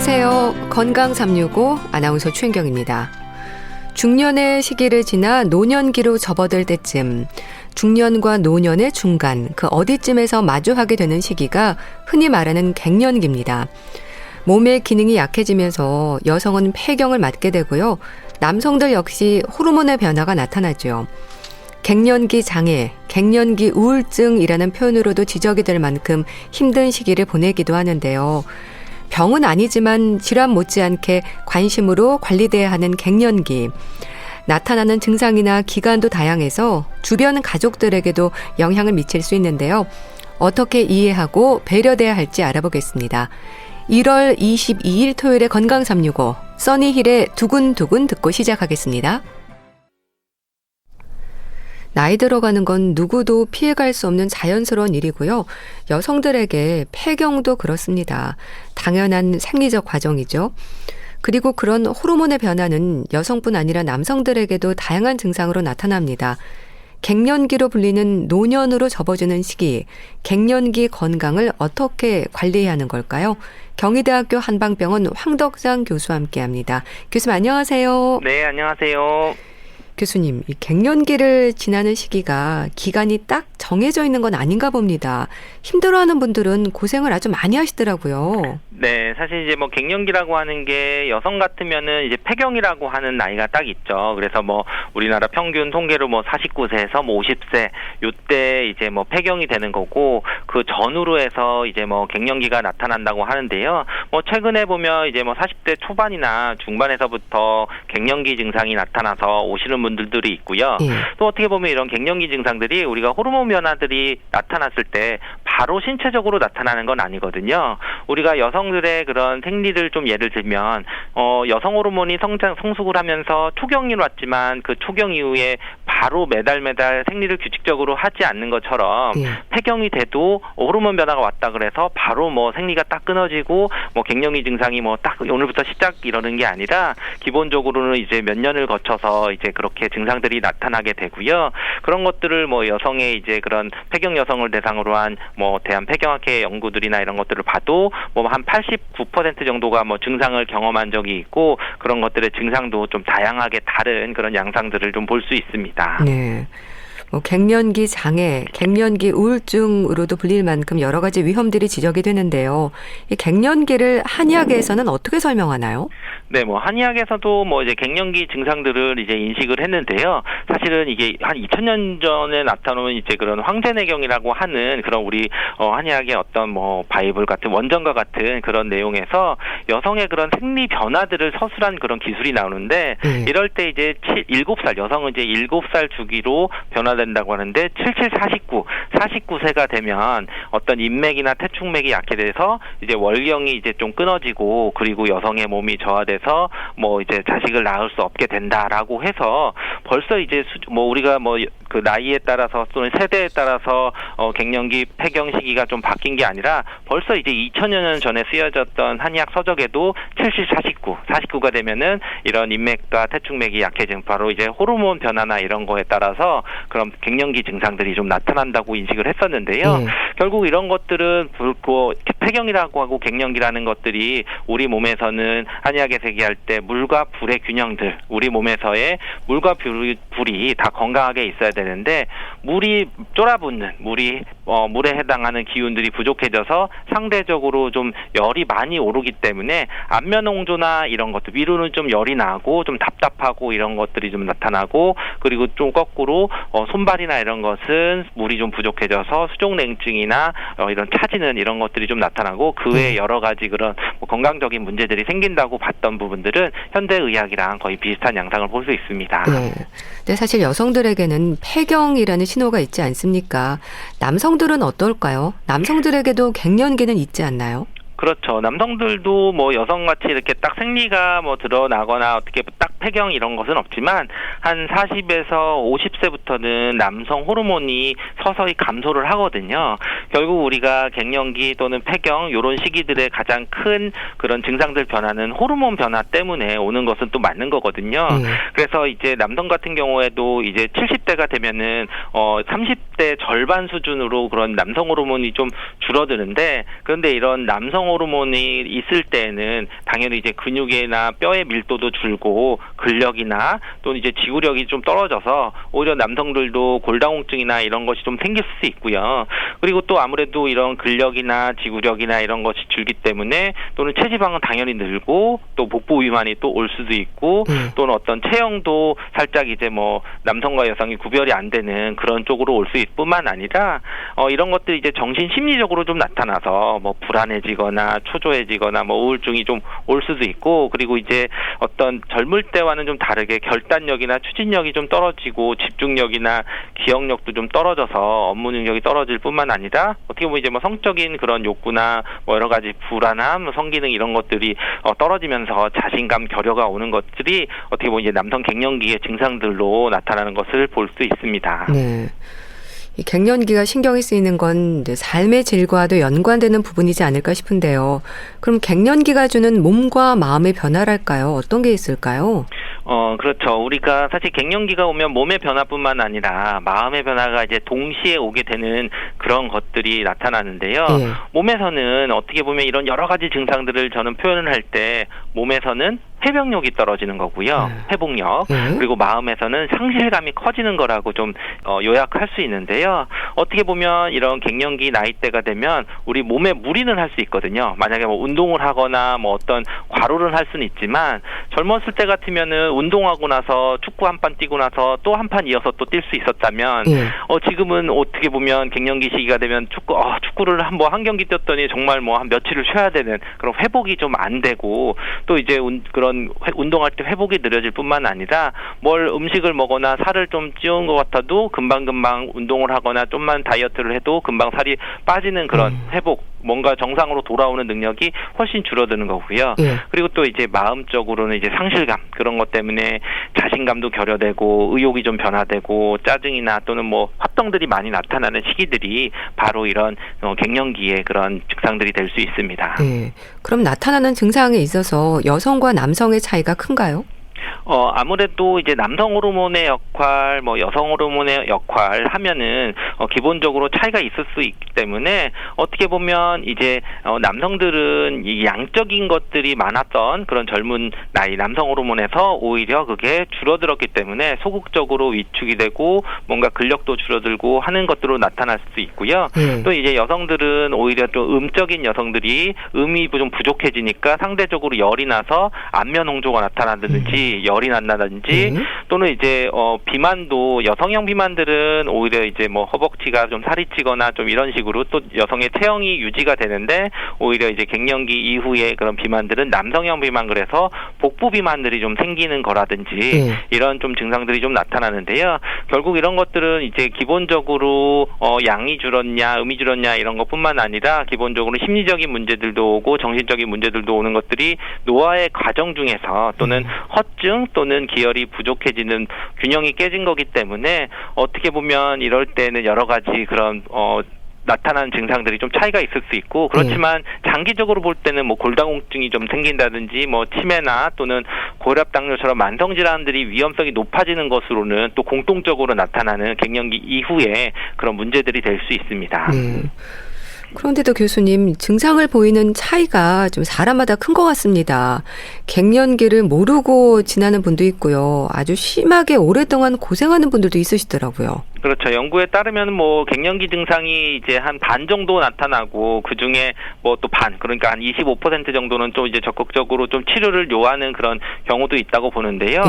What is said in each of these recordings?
안녕하세요. 건강 365 아나운서 최인경입니다. 중년의 시기를 지나 노년기로 접어들 때쯤 중년과 노년의 중간 그 어디쯤에서 마주하게 되는 시기가 흔히 말하는 갱년기입니다. 몸의 기능이 약해지면서 여성은 폐경을 맞게 되고요. 남성들 역시 호르몬의 변화가 나타나죠. 갱년기 장애, 갱년기 우울증이라는 표현으로도 지적이 될 만큼 힘든 시기를 보내기도 하는데요. 병은 아니지만 질환 못지않게 관심으로 관리돼야 하는 갱년기. 나타나는 증상이나 기간도 다양해서 주변 가족들에게도 영향을 미칠 수 있는데요. 어떻게 이해하고 배려돼야 할지 알아보겠습니다. 1월 22일 토요일의 건강 365 써니힐의 두근두근 듣고 시작하겠습니다. 나이 들어가는 건 누구도 피해갈 수 없는 자연스러운 일이고요. 여성들에게 폐경도 그렇습니다. 당연한 생리적 과정이죠. 그리고 그런 호르몬의 변화는 여성뿐 아니라 남성들에게도 다양한 증상으로 나타납니다. 갱년기로 불리는 노년으로 접어드는 시기, 갱년기 건강을 어떻게 관리해야 하는 걸까요? 경희대학교 한방병원 황덕상 교수와 함께합니다. 교수님 안녕하세요. 네, 안녕하세요. 교수님, 이 갱년기를 지나는 시기가 기간이 딱 정해져 있는 건 아닌가 봅니다. 힘들어하는 분들은 고생을 아주 많이 하시더라고요. 네, 사실 이제 갱년기라고 하는 게 여성 같으면은 이제 폐경이라고 하는 나이가 딱 있죠. 그래서 우리나라 평균 통계로 49세에서 50세 요때 이제 폐경이 되는 거고 그 전후로 해서 이제 갱년기가 나타난다고 하는데요. 최근에 보면 이제 40대 초반이나 중반에서부터 갱년기 증상이 나타나서 오시는 분들이 있고요. 또 어떻게 보면 이런 갱년기 증상들이 우리가 호르몬 변화들이 나타났을 때 바로 신체적으로 나타나는 건 아니거든요. 우리가 여성들의 그런 생리를 좀 예를 들면 여성 호르몬이 성숙을 하면서 초경이 왔지만 그 초경 이후에 바로 매달 생리를 규칙적으로 하지 않는 것처럼 폐경이 돼도 호르몬 변화가 왔다 그래서 바로 생리가 딱 끊어지고 갱년기 증상이 딱 오늘부터 시작 이러는 게 아니라 기본적으로는 이제 몇 년을 거쳐서 이제 그렇게 증상들이 나타나게 되고요. 그런 것들을 여성의 이제 그런 폐경 여성을 대상으로 한 대한 폐경학회 연구들이나 이런 것들을 봐도 한 89% 정도가 증상을 경험한 적이 있고 그런 것들의 증상도 좀 다양하게 다른 그런 양상들을 좀 볼 수 있습니다. 네. 갱년기 장애, 갱년기 우울증으로도 불릴 만큼 여러 가지 위험들이 지적이 되는데요. 이 갱년기를 한의학에서는 어떻게 설명하나요? 네, 한의학에서도 이제 갱년기 증상들을 이제 인식을 했는데요. 사실은 이게 한 2000년 전에 나타나는 이제 그런 황제내경이라고 하는 그런 우리 한의학의 어떤 바이블 같은 원전과 같은 그런 내용에서 여성의 그런 생리 변화들을 서술한 그런 기술이 나오는데 이럴 때 이제 7살 여성은 이제 7살 주기로 변화된다고 하는데 49세가 되면 어떤 인맥이나 태축맥이 약해져서 이제 월경이 이제 좀 끊어지고 그리고 여성의 몸이 저하돼서 이제 자식을 낳을 수 없게 된다라고 해서 벌써 이제 우리가 그 나이에 따라서 또는 세대에 따라서 갱년기 폐경 시기가 좀 바뀐 게 아니라 벌써 이제 2000여 년 전에 쓰여졌던 한의학 서적에도 49가 되면은 이런 인맥과 태축맥이 약해진 바로 이제 호르몬 변화나 이런 거에 따라서 그런 갱년기 증상들이 좀 나타난다고 인식을 했었는데요. 결국 이런 것들은 폐경이라고 하고 갱년기라는 것들이 우리 몸에서는 한의학에서 얘기할 때 물과 불의 균형들, 우리 몸에서의 물과 불이 다 건강하게 있어야 되는데 물이 쫄아붙는 물에 해당하는 기운들이 부족해져서 상대적으로 좀 열이 많이 오르기 때문에 안면 홍조나 이런 것들 위로는 좀 열이 나고 좀 답답하고 이런 것들이 좀 나타나고 그리고 좀 거꾸로 손발이나 이런 것은 물이 좀 부족해져서 수족냉증이나 이런 차지는 이런 것들이 좀 나타나고 그 외에 여러 가지 그런 건강적인 문제들이 생긴다고 봤던 부분들은 현대의학이랑 거의 비슷한 양상을 볼 수 있습니다. 네. 근데 사실 여성들에게는 폐경이라는 신호가 있지 않습니까? 남성들은 어떨까요? 남성들에게도 갱년기는 있지 않나요? 그렇죠. 남성들도 여성같이 이렇게 딱 생리가 드러나거나 어떻게 딱 폐경 이런 것은 없지만 한 40에서 50세부터는 남성 호르몬이 서서히 감소를 하거든요. 결국 우리가 갱년기 또는 폐경 이런 시기들의 가장 큰 그런 증상들 변화는 호르몬 변화 때문에 오는 것은 또 맞는 거거든요. 그래서 이제 남성 같은 경우에도 이제 70대가 되면은 30대 절반 수준으로 그런 남성 호르몬이 좀 줄어드는데, 그런데 이런 남성 호르몬이 있을 때에는 당연히 이제 근육이나 뼈의 밀도도 줄고 근력이나 또는 이제 지구력이 좀 떨어져서 오히려 남성들도 골다공증이나 이런 것이 좀 생길 수 있고요. 그리고 또 아무래도 이런 근력이나 지구력이나 이런 것이 줄기 때문에 또는 체지방은 당연히 늘고 또 복부 비만이 또 올 수도 있고 또는 어떤 체형도 살짝 이제 뭐 남성과 여성이 구별이 안 되는 그런 쪽으로 올 수 있을 뿐만 아니라 이런 것들이 이제 정신 심리적으로 좀 나타나서 뭐 불안해지거나 초조해지거나 뭐 우울증이 좀 올 수도 있고, 그리고 이제 어떤 젊을 때와는 좀 다르게 결단력이나 추진력이 좀 떨어지고 집중력이나 기억력도 좀 떨어져서 업무 능력이 떨어질 뿐만 아니라 어떻게 보면 이제 뭐 성적인 그런 욕구나 뭐 여러 가지 불안함, 성기능 이런 것들이 떨어지면서 자신감, 결여가 오는 것들이 어떻게 보면 이제 남성 갱년기의 증상들로 나타나는 것을 볼 수 있습니다. 네. 이 갱년기가 신경이 쓰이는 건 이제 삶의 질과도 연관되는 부분이지 않을까 싶은데요. 그럼 갱년기가 주는 몸과 마음의 변화랄까요? 어떤 게 있을까요? 그렇죠. 우리가 사실 갱년기가 오면 몸의 변화뿐만 아니라 마음의 변화가 이제 동시에 오게 되는 그런 것들이 나타나는데요. 몸에서는 어떻게 보면 이런 여러 가지 증상들을 저는 표현을 할 때 몸에서는 회복력이 떨어지는 거고요. 회복력. 그리고 마음에서는 상실감이 커지는 거라고 좀 요약할 수 있는데요. 어떻게 보면 이런 갱년기 나이대가 되면 우리 몸에 무리는 할 수 있거든요. 만약에 뭐 운동을 하거나 뭐 어떤 과로를 할 수는 있지만 젊었을 때 같으면은 운동하고 나서 축구 한 판 뛰고 나서 또 한 판 이어서 또 뛸 수 있었다면 지금은 어떻게 보면 갱년기 시기가 되면 축구를 한 경기 뛰었더니 정말 뭐 한 며칠을 쉬어야 되는 그런 회복이 좀 안 되고, 또 이제 그런 운동할 때 회복이 느려질 뿐만 아니라 뭘 음식을 먹거나 살을 좀 찌운 것 같아도 금방금방 운동을 하거나 좀만 다이어트를 해도 금방 살이 빠지는 그런 회복, 뭔가 정상으로 돌아오는 능력이 훨씬 줄어드는 거고요. 그리고 또 이제 마음적으로는 이제 상실감, 그런 것 때문에 자신감도 결여되고 의욕이 좀 변화되고 짜증이나 또는 뭐 합병들이 많이 나타나는 시기들이 바로 이런 갱년기의 그런 증상들이 될 수 있습니다. 그럼 나타나는 증상에 있어서 여성과 남성의 차이가 큰가요? 아무래도 이제 남성 호르몬의 역할, 뭐 여성 호르몬의 역할 하면은 기본적으로 차이가 있을 수 있기 때문에 어떻게 보면 이제 남성들은 이 양적인 것들이 많았던 그런 젊은 나이 남성 호르몬에서 오히려 그게 줄어들었기 때문에 소극적으로 위축이 되고 뭔가 근력도 줄어들고 하는 것들로 나타날 수 있고요. 또 이제 여성들은 오히려 또 음적인 여성들이 음이 좀 부족해지니까 상대적으로 열이 나서 안면 홍조가 나타나든지 열이 난다든지 또는 이제 비만도 여성형 비만들은 오히려 이제 뭐 허벅지가 좀 살이 찌거나 좀 이런 식으로 또 여성의 체형이 유지가 되는데, 오히려 이제 갱년기 이후에 그런 비만들은 남성형 비만, 그래서 복부 비만들이 좀 생기는 거라든지 이런 좀 증상들이 좀 나타나는데요. 결국 이런 것들은 이제 기본적으로 양이 줄었냐 음이 줄었냐 이런 것뿐만 아니라 기본적으로 심리적인 문제들도 오고 정신적인 문제들도 오는 것들이 노화의 과정 중에서 또는 허증 또는 기혈이 부족해지는 균형이 깨진 거기 때문에 어떻게 보면 이럴 때는 여러 가지 그런 나타나는 증상들이 좀 차이가 있을 수 있고, 그렇지만 장기적으로 볼 때는 뭐 골다공증이 좀 생긴다든지 뭐 치매나 또는 고혈압, 당뇨처럼 만성 질환들이 위험성이 높아지는 것으로는 또 공통적으로 나타나는 갱년기 이후에 그런 문제들이 될 수 있습니다. 그런데도 교수님, 증상을 보이는 차이가 좀 사람마다 큰 것 같습니다. 갱년기를 모르고 지나는 분도 있고요. 아주 심하게 오랫동안 고생하는 분들도 있으시더라고요. 그렇죠. 연구에 따르면 뭐 갱년기 증상이 이제 한 반 정도 나타나고 그 중에 뭐 또 반, 그러니까 한 25% 정도는 좀 이제 적극적으로 좀 치료를 요하는 그런 경우도 있다고 보는데요.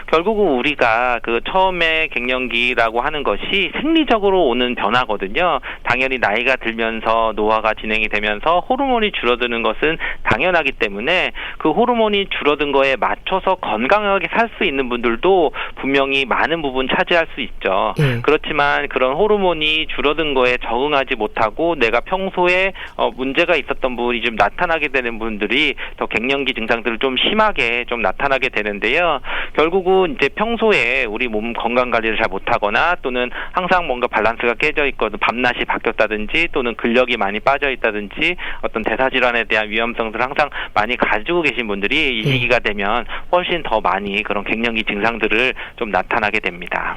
결국은 우리가 그 처음에 갱년기라고 하는 것이 생리적으로 오는 변화거든요. 당연히 나이가 들면서 노화가 진행이 되면서 호르몬이 줄어드는 것은 당연하기 때문에 그 호르몬이 줄어든 거에 맞춰서 건강하게 살 수 있는 분들도 분명히 많은 부분 차지할 수 있죠. 그렇지만 그렇지만 그런 호르몬이 줄어든 거에 적응하지 못하고 내가 평소에 문제가 있었던 부분이 좀 나타나게 되는 분들이 더 갱년기 증상들을 좀 심하게 좀 나타나게 되는데요. 결국은 이제 평소에 우리 몸 건강 관리를 잘 못하거나 또는 항상 뭔가 밸런스가 깨져 있거든 밤낮이 바뀌었다든지 또는 근력이 많이 빠져 있다든지 어떤 대사 질환에 대한 위험성들을 항상 많이 가지고 계신 분들이 이 시기가 되면 훨씬 더 많이 그런 갱년기 증상들을 좀 나타나게 됩니다.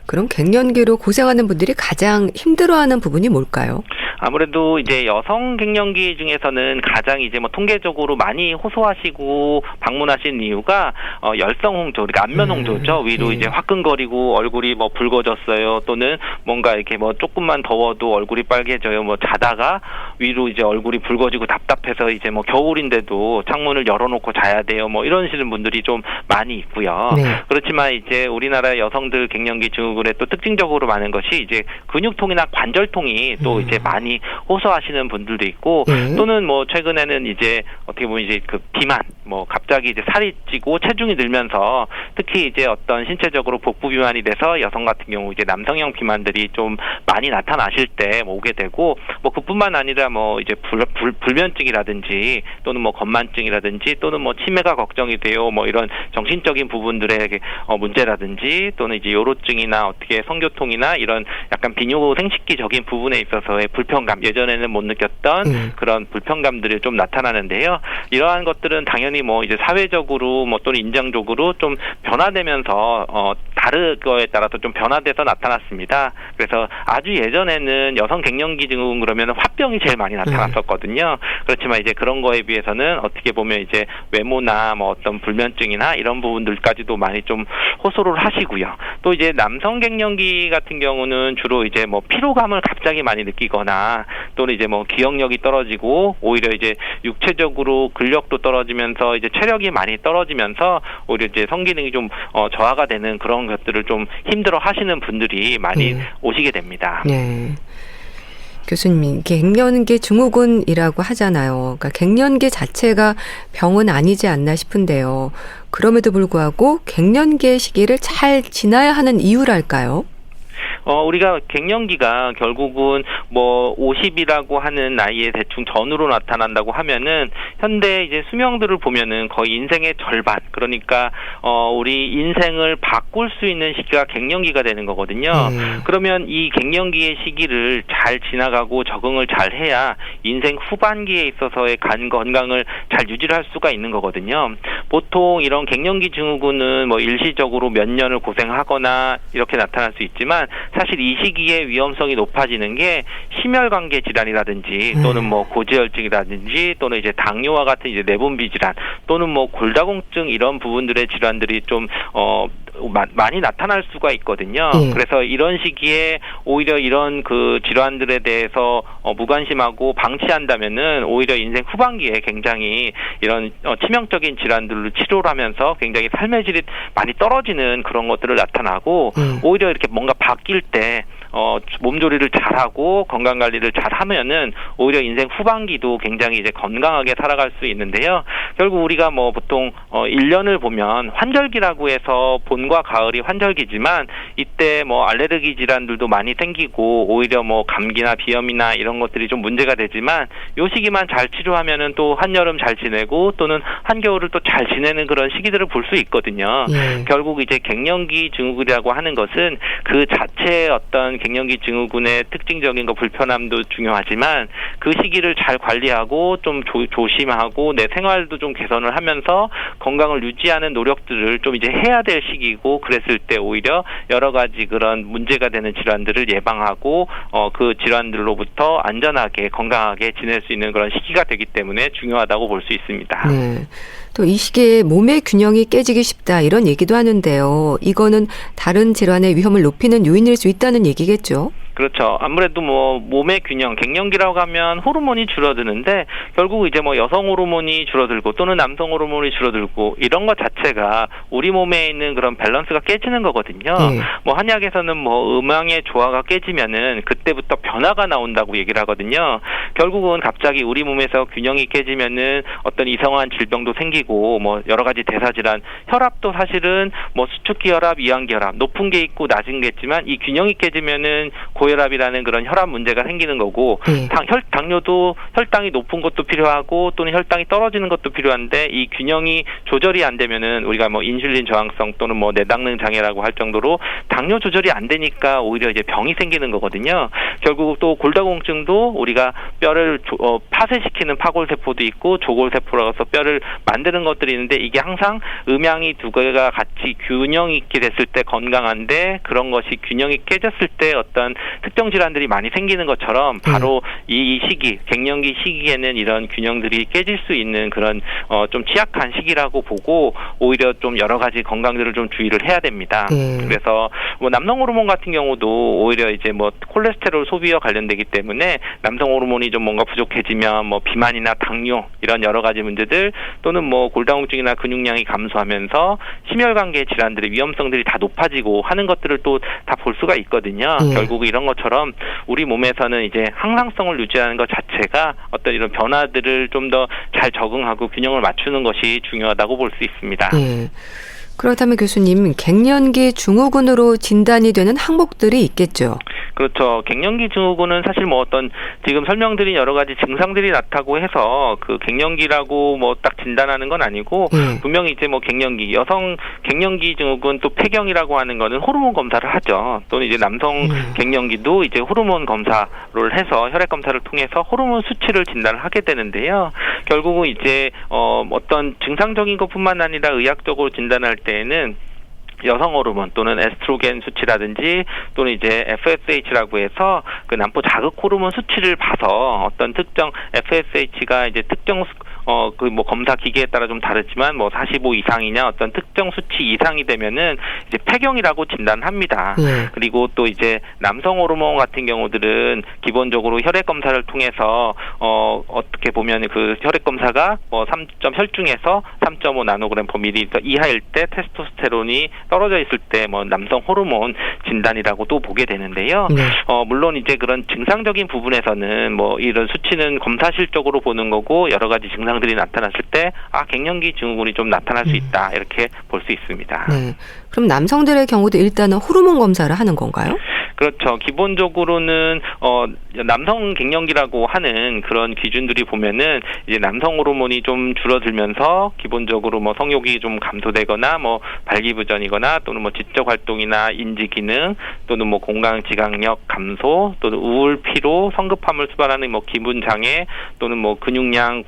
그럼 갱년기로 고생하는 분들이 가장 힘들어하는 부분이 뭘까요? 아무래도 이제 여성 갱년기 중에서는 가장 이제 뭐 통계적으로 많이 호소하시고 방문하신 이유가 열성 홍조, 그러니까 안면 홍조죠. 위로 이제 화끈거리고 얼굴이 뭐 붉어졌어요. 또는 뭔가 이렇게 뭐 조금만 더워도 얼굴이 빨개져요. 뭐 자다가 위로 이제 얼굴이 붉어지고 답답해서 이제 뭐 겨울인데도 창문을 열어놓고 자야 돼요. 뭐 이러시는 분들이 좀 많이 있고요. 그렇지만 이제 우리나라 여성들 갱년기 증후군의 또 특징적으로 많은 것이 이제 근육통이나 관절통이 또 이제 많이 호소하시는 분들도 있고 또는 뭐 최근에는 이제 어떻게 보면 이제 그 비만 뭐 갑자기 이제 살이 찌고 체중이 늘면서 특히 이제 어떤 신체적으로 복부 비만이 돼서 여성 같은 경우 이제 남성형 비만들이 좀 많이 나타나실 때 오게 되고 뭐 그뿐만 아니라 뭐 이제 불면증이라든지 또는 뭐 건만증이라든지 또는 뭐 치매가 걱정이 돼요. 뭐 이런 정신적인 부분들의 문제라든지 또는 이제 요로증이나 어떻게 성교통이나 이런 약간 비뇨 생식기적인 부분에 있어서의 불편감, 예전에는 못 느꼈던 그런 불편감들이 좀 나타나는데요. 이러한 것들은 당연히 뭐 이제 사회적으로 뭐 또는 인장적으로 좀 변화되면서 다른 거에 따라서 좀 변화돼서 나타났습니다. 그래서 아주 예전에는 여성 갱년기 증후군 그러면 화병이 제일 많이 나타났었거든요. 그렇지만 이제 그런 거에 비해서는 어떻게 보면 이제 외모나 뭐 어떤 불면증이나 이런 부분들까지도 많이 좀 호소를 하시고요. 또 이제 남성 갱년기 같은 경우는 주로 이제 뭐 피로감을 갑자기 많이 느끼거나 또는 이제 뭐 기억력이 떨어지고 오히려 이제 육체적으로 근력도 떨어지면서 이제 체력이 많이 떨어지면서 오히려 이제 성기능이 좀 저하가 되는 그런 것들을 좀 힘들어 하시는 분들이 많이 오시게 됩니다. 네. 교수님, 갱년기 증후군이라고 하잖아요. 그러니까 갱년기 자체가 병은 아니지 않나 싶은데요. 그럼에도 불구하고 갱년기의 시기를 잘 지나야 하는 이유랄까요? 우리가 갱년기가 결국은 뭐 50이라고 하는 나이에 대충 전후로 나타난다고 하면은 현대 이제 수명들을 보면은 거의 인생의 절반, 그러니까 우리 인생을 바꿀 수 있는 시기가 갱년기가 되는 거거든요. 그러면 이 갱년기의 시기를 잘 지나가고 적응을 잘 해야 인생 후반기에 있어서의 간 건강을 잘 유지를 할 수가 있는 거거든요. 보통 이런 갱년기 증후군은 뭐 일시적으로 몇 년을 고생하거나 이렇게 나타날 수 있지만 사실 이 시기에 위험성이 높아지는 게 심혈관계 질환이라든지 또는 뭐 고지혈증이라든지 또는 이제 당뇨와 같은 이제 내분비 질환 또는 뭐 골다공증 이런 부분들의 질환들이 좀 많이 나타날 수가 있거든요. 그래서 이런 시기에 오히려 이런 그 질환들에 대해서 무관심하고 방치한다면은 오히려 인생 후반기에 굉장히 이런 치명적인 질환들을 치료를 하면서 굉장히 삶의 질이 많이 떨어지는 그런 것들을 나타나고 오히려 이렇게 뭔가 바뀔 때 몸조리를 잘하고 건강관리를 잘하면은 오히려 인생 후반기도 굉장히 이제 건강하게 살아갈 수 있는데요. 결국 우리가 뭐 보통 1년을 보면 환절기라고 해서 봄과 가을이 환절기지만 이때 뭐 알레르기 질환들도 많이 생기고 오히려 뭐 감기나 비염이나 이런 것들이 좀 문제가 되지만 요 시기만 잘 치료하면은 또 한여름 잘 지내고 또는 한겨울을 또 잘 지내는 그런 시기들을 볼 수 있거든요. 결국 이제 갱년기 증후군이라고 하는 것은 그 자체의 어떤 갱년기 증후군의 특징적인 거 불편함도 중요하지만 그 시기를 잘 관리하고 좀 조심하고 내 생활도 좀 개선을 하면서 건강을 유지하는 노력들을 좀 이제 해야 될 시기고 그랬을 때 오히려 여러 가지 그런 문제가 되는 질환들을 예방하고 그 질환들로부터 안전하게 건강하게 지낼 수 있는 그런 시기가 되기 때문에 중요하다고 볼 수 있습니다. 네. 또 이 시기에 몸의 균형이 깨지기 쉽다 이런 얘기도 하는데요. 이거는 다른 질환의 위험을 높이는 요인일 수 있다는 얘기겠죠? 그렇죠. 아무래도 뭐 몸의 균형, 갱년기라고 하면 호르몬이 줄어드는데 결국 이제 뭐 여성 호르몬이 줄어들고 또는 남성 호르몬이 줄어들고 이런 것 자체가 우리 몸에 있는 그런 밸런스가 깨지는 거거든요. 뭐 한의학에서는 뭐 음양의 조화가 깨지면은 그때부터 변화가 나온다고 얘기를 하거든요. 결국은 갑자기 우리 몸에서 균형이 깨지면은 어떤 이상한 질병도 생기고 뭐 여러 가지 대사질환, 혈압도 사실은 뭐 수축기 혈압, 이완기 혈압 높은 게 있고 낮은 게 있지만 이 균형이 깨지면은 고혈압이라는 그런 혈압 문제가 생기는 거고 당뇨도 혈당이 높은 것도 필요하고 또는 혈당이 떨어지는 것도 필요한데 이 균형이 조절이 안 되면은 우리가 뭐 인슐린 저항성 또는 뭐 내당능 장애라고 할 정도로 당뇨 조절이 안 되니까 오히려 이제 병이 생기는 거거든요. 결국 또 골다공증도 우리가 뼈를 파쇄시키는 파골세포도 있고 조골세포라서 뼈를 만드는 것들이 있는데 이게 항상 음양이 두 개가 같이 균형 있게 됐을 때 건강한데 그런 것이 균형이 깨졌을 때 어떤 특정 질환들이 많이 생기는 것처럼 바로 이 시기, 갱년기 시기에는 이런 균형들이 깨질 수 있는 그런 좀 취약한 시기라고 보고 오히려 좀 여러 가지 건강들을 좀 주의를 해야 됩니다. 그래서 뭐 남성 호르몬 같은 경우도 오히려 이제 뭐 콜레스테롤 소비와 관련되기 때문에 남성 호르몬이 좀 뭔가 부족해지면 뭐 비만이나 당뇨 이런 여러 가지 문제들 또는 뭐 골다공증이나 근육량이 감소하면서 심혈관계 질환들의 위험성들이 다 높아지고 하는 것들을 또 다 볼 수가 있거든요. 결국 이런 것처럼 우리 몸에서는 이제 항상성을 유지하는 것 자체가 어떤 이런 변화들을 좀 더 잘 적응하고 균형을 맞추는 것이 중요하다고 볼 수 있습니다. 그렇다면 교수님, 갱년기 증후군으로 진단이 되는 항목들이 있겠죠? 그렇죠. 갱년기 증후군은 사실 뭐 어떤 지금 설명드린 여러 가지 증상들이 나타나고 해서 그 갱년기라고 뭐 딱 진단하는 건 아니고 분명히 이제 뭐 갱년기, 여성 갱년기 증후군 또 폐경이라고 하는 거는 호르몬 검사를 하죠. 또는 이제 남성 갱년기도 이제 호르몬 검사를 해서 혈액 검사를 통해서 호르몬 수치를 진단을 하게 되는데요. 결국은 이제 어떤 증상적인 것뿐만 아니라 의학적으로 진단할 때에는 여성 호르몬 또는 에스트로겐 수치라든지 또는 이제 FSH라고 해서 그 난포 자극 호르몬 수치를 봐서 어떤 특정 FSH가 이제 특정 그 뭐 검사 기계에 따라 좀 다르지만 뭐 45 이상이냐 어떤 특정 수치 이상이 되면은 이제 폐경이라고 진단합니다. 그리고 또 이제 남성 호르몬 같은 경우들은 기본적으로 혈액 검사를 통해서 어떻게 보면 그 혈액 검사가 뭐 3점 혈중에서 3.5 나노그램 per 밀리리터 이하일 때 테스토스테론이 떨어져 있을 때 뭐 남성 호르몬 진단이라고 또 보게 되는데요. 물론 이제 그런 증상적인 부분에서는 뭐 이런 수치는 검사실적으로 보는 거고 여러 가지 증상들이 나타났을 때 갱년기 증후군이 좀 나타날 수 있다 이렇게 볼 수 있습니다. 그럼 남성들의 경우도 일단은 호르몬 검사를 하는 건가요? 그렇죠. 기본적으로는 남성 갱년기라고 하는 그런 기준들이 보면은 이제 남성 호르몬이 좀 줄어들면서 기본적으로 뭐 성욕이 좀 감소되거나 뭐 발기부전이거나 또는 뭐 지적 활동이나 인지 기능 또는 뭐 공강 지각력 감소 또는 우울 피로 성급함을 수반하는 뭐 기분 장애 또는 뭐 근육량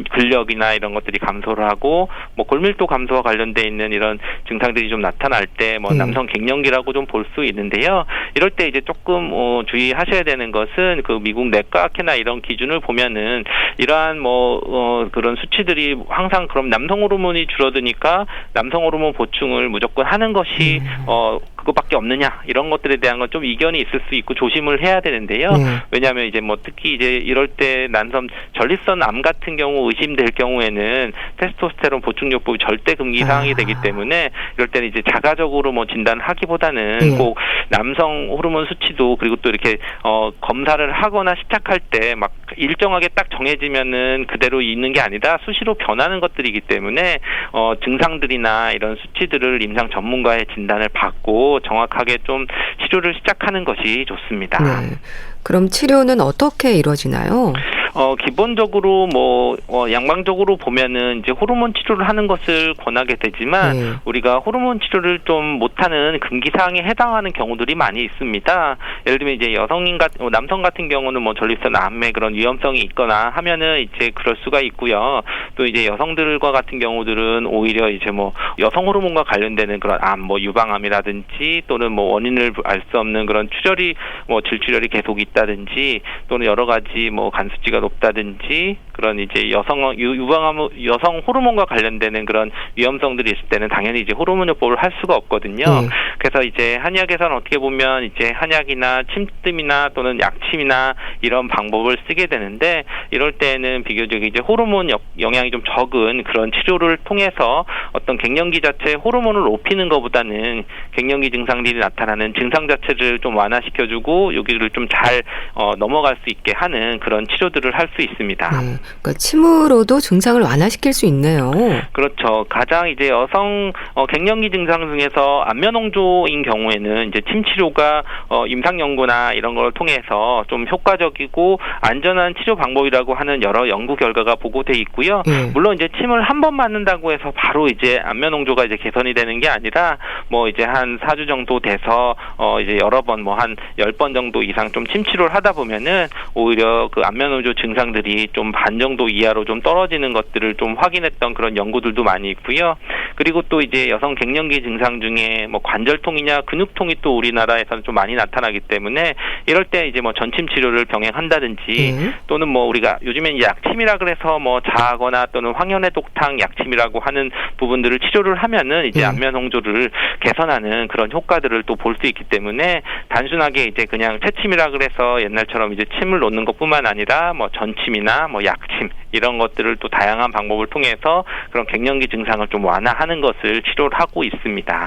근력이나 이런 것들이 감소를 하고 뭐 골밀도 감소와 관련돼 있는 이런 증상들이 좀 나타날 때 뭐 남성 갱년기라고 좀 볼 수 있는데요. 이럴 때 이제 조금 주의하셔야 되는 것은 그 미국 내과학회나 이런 기준을 보면은 이러한 뭐 그런 수치들이 항상 그럼 남성 호르몬이 줄어드니까 남성 호르몬 보충을 무조건 하는 것이 그것밖에 없느냐 이런 것들에 대한 건 좀 이견이 있을 수 있고 조심을 해야 되는데요. 왜냐하면 이제 뭐 특히 이제 이럴 때 난섬 전립선 암 같은 경우 의심될 경우에는 테스토스테론 보충요법이 절대 금기 사항이 되기 때문에 이럴 때는 이제 자가적으로 뭐 진단하기보다는 꼭 남성 호르몬 수치도 그리고 또 이렇게 검사를 하거나 시작할 때 막 일정하게 딱 정해지면은 그대로 있는 게 아니라 수시로 변하는 것들이기 때문에 증상들이나 이런 수치들을 임상 전문가의 진단을 받고 정확하게 좀 치료를 시작하는 것이 좋습니다. 그럼 치료는 어떻게 이루어지나요? 기본적으로 뭐 양방적으로 보면은 이제 호르몬 치료를 하는 것을 권하게 되지만 우리가 호르몬 치료를 좀 못하는 금기 사항에 해당하는 경우들이 많이 있습니다. 예를 들면 이제 남성 같은 경우는 뭐 전립선 암의 그런 위험성이 있거나 하면은 이제 그럴 수가 있고요. 또 이제 여성들과 같은 경우들은 오히려 이제 뭐 여성 호르몬과 관련되는 그런 암, 뭐 유방암이라든지 또는 뭐 원인을 알 수 없는 그런 출혈이 뭐 질출혈이 계속 있다든지 또는 여러 가지 뭐 간 수치가 높다든지 그런 이제 여성 호르몬과 관련되는 그런 위험성들이 있을 때는 당연히 이제 호르몬요법을 할 수가 없거든요. 그래서 이제 한의학에서는 어떻게 보면 이제 한약이나 침뜸이나 또는 약침이나 이런 방법을 쓰게 되는데 이럴 때는 비교적 이제 호르몬 영향이 좀 적은 그런 치료를 통해서 어떤 갱년기 자체의 호르몬을 높이는 것보다는 갱년기 증상들이 나타나는 증상 자체를 좀 완화시켜주고 여기를 좀 잘 넘어갈 수 있게 하는 그런 치료들을 할 수 있습니다. 그러니까 침으로도 증상을 완화시킬 수 있네요. 그렇죠. 가장 이제 여성 갱년기 증상 중에서 안면홍조인 경우에는 이제 침 치료가 임상 연구나 이런 걸 통해서 좀 효과적이고 안전한 치료 방법이라고 하는 여러 연구 결과가 보고돼 있고요. 물론 이제 침을 한 번 맞는다고 해서 바로 이제 안면홍조가 이제 개선이 되는 게 아니라 뭐 이제 한 4주 정도 돼서 이제 여러 번 뭐 한 10번 정도 이상 좀 침 치료를 하다 보면은 오히려 그 안면홍조 증상들이 좀 반 정도 이하로 좀 떨어지는 것들을 좀 확인했던 그런 연구들도 많이 있고요. 그리고 또 이제 여성 갱년기 증상 중에 뭐 관절통이냐 근육통이 또 우리나라에서는 좀 많이 나타나기 때문에 이럴 때 이제 뭐 전침 치료를 병행한다든지 또는 뭐 우리가 요즘엔 약침이라 그래서 뭐 자하거나 또는 황현의 독탕 약침이라고 하는 부분들을 치료를 하면은 이제 안면 홍조를 개선하는 그런 효과들을 또 볼 수 있기 때문에 단순하게 이제 그냥 채침이라 그래서 옛날처럼 이제 침을 놓는 것뿐만 아니라 뭐 전침이나 뭐 약침 이런 것들을 또 다양한 방법을 통해서 그런 갱년기 증상을 좀 완화하는 것을 치료를 하고 있습니다.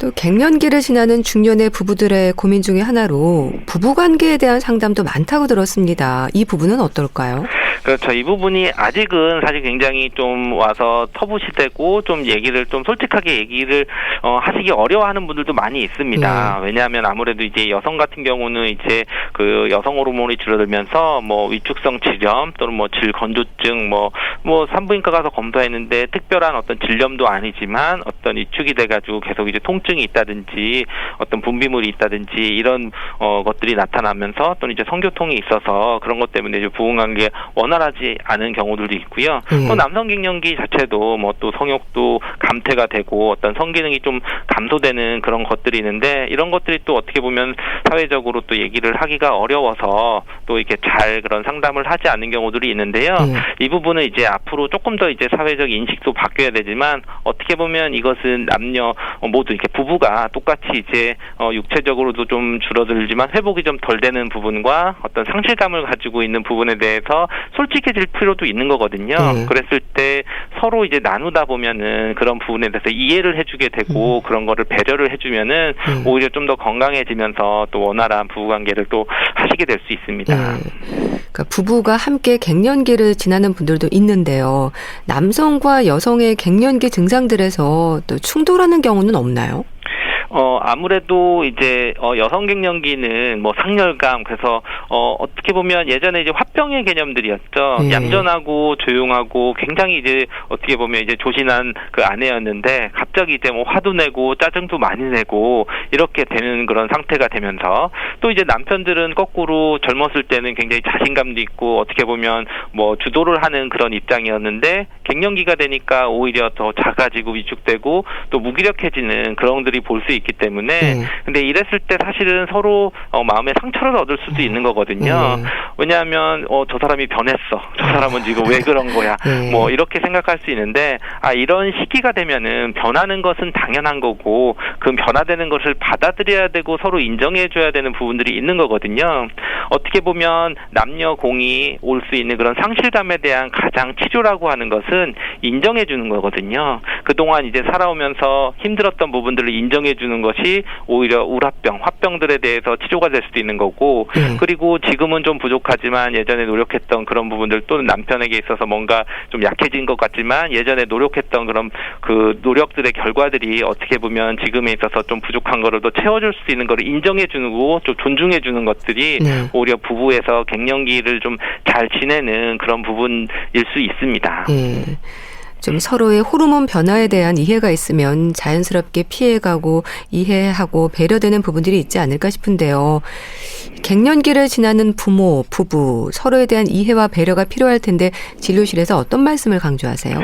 또 갱년기를 지나는 중년의 부부들의 고민 중에 하나로 부부관계에 대한 상담도 많다고 들었습니다. 이 부분은 어떨까요? 그렇죠. 이 부분이 아직은 사실 굉장히 좀 와서 터부시되고 좀 얘기를 좀 솔직하게 얘기를 하시기 어려워하는 분들도 많이 있습니다. 왜냐하면 아무래도 이제 여성 같은 경우는 이제 그 여성 호르몬이 줄어들면서 뭐 위축성 질염 또는 뭐 질건조증 뭐 산부인과 가서 검사했는데 특별한 어떤 질염도 아니지만 어떤 위축이 돼가지고 계속 이제 통증이 있다든지 어떤 분비물이 있다든지 이런 것들이 나타나면서 또는 이제 성교통이 있어서 그런 것 때문에 이제 부부관계 원활하지 않은 경우들도 있고요. 또 남성 갱년기 자체도 뭐 또 성욕도 감퇴가 되고 어떤 성기능이 좀 감소되는 그런 것들이 있는데 이런 것들이 또 어떻게 보면 사회적으로 또 얘기를 하기가 어려워서 또 이렇게 잘 그런 상담을 하지 않는 경우들이 있는데요. 이 부분은 이제 앞으로 조금 더 이제 사회적 인식도 바뀌어야 되지만 어떻게 보면 이것은 남녀 모두 이렇게 부부가 똑같이 이제 육체적으로도 좀 줄어들지만 회복이 좀 덜 되는 부분과 어떤 상실감을 가지고 있는 부분에 대해서 솔직해질 필요도 있는 거거든요. 그랬을 때 서로 이제 나누다 보면은 그런 부분에 대해서 이해를 해주게 되고 그런 거를 배려를 해주면은 오히려 좀 더 건강해지면서 또 원활한 부부관계를 또 하시게 될 수 있습니다. 그러니까 부부가 함께 갱년기를 지나는 분들도 있는데요. 남성과 여성의 갱년기 증상들에서 또 충돌하는 경우는 없나요? 아무래도 이제 여성 갱년기는 뭐 상열감 그래서 어떻게 보면 예전에 이제 화병의 개념들이었죠. 얌전하고 조용하고 굉장히 이제 어떻게 보면 이제 조신한 그 아내였는데 갑자기 이제 뭐 화도 내고 짜증도 많이 내고 이렇게 되는 그런 상태가 되면서 또 이제 남편들은 거꾸로 젊었을 때는 굉장히 자신감도 있고 어떻게 보면 뭐 주도를 하는 그런 입장이었는데 갱년기가 되니까 오히려 더 작아지고 위축되고 또 무기력해지는 그런 것들이 볼 수 있기 때문에 근데 이랬을 때 사실은 서로 마음의 상처를 얻을 수도 있는 거거든요. 왜냐하면 저 사람이 변했어. 저 사람은 지금 왜 그런 거야. 뭐 이렇게 생각할 수 있는데 이런 시기가 되면은 변하는 것은 당연한 거고 그 변화되는 것을 받아들여야 되고 서로 인정해 줘야 되는 부분들이 있는 거거든요. 어떻게 보면 남녀 공이 올 수 있는 그런 상실감에 대한 가장 치료라고 하는 것은 인정해 주는 거거든요. 그동안 이제 살아오면서 힘들었던 부분들을 인정해 주는 것이 오히려 우라병, 화병들에 대해서 치료가 될 수도 있는 거고 그리고 지금은 좀 부족하지만 예전에 노력했던 그런 부분들 또는 남편에게 있어서 뭔가 좀 약해진 것 같지만 예전에 노력했던 그런 그 노력들의 결과들이 어떻게 보면 지금에 있어서 좀 부족한 거를 더 채워줄 수 있는 거를 인정해 주고 좀 존중해 주는 것들이 오히려 부부에서 갱년기를 좀 잘 지내는 그런 부분일 수 있습니다. 좀 서로의 호르몬 변화에 대한 이해가 있으면 자연스럽게 피해가고 이해하고 배려되는 부분들이 있지 않을까 싶은데요. 갱년기를 지나는 부모, 부부 서로에 대한 이해와 배려가 필요할 텐데 진료실에서 어떤 말씀을 강조하세요?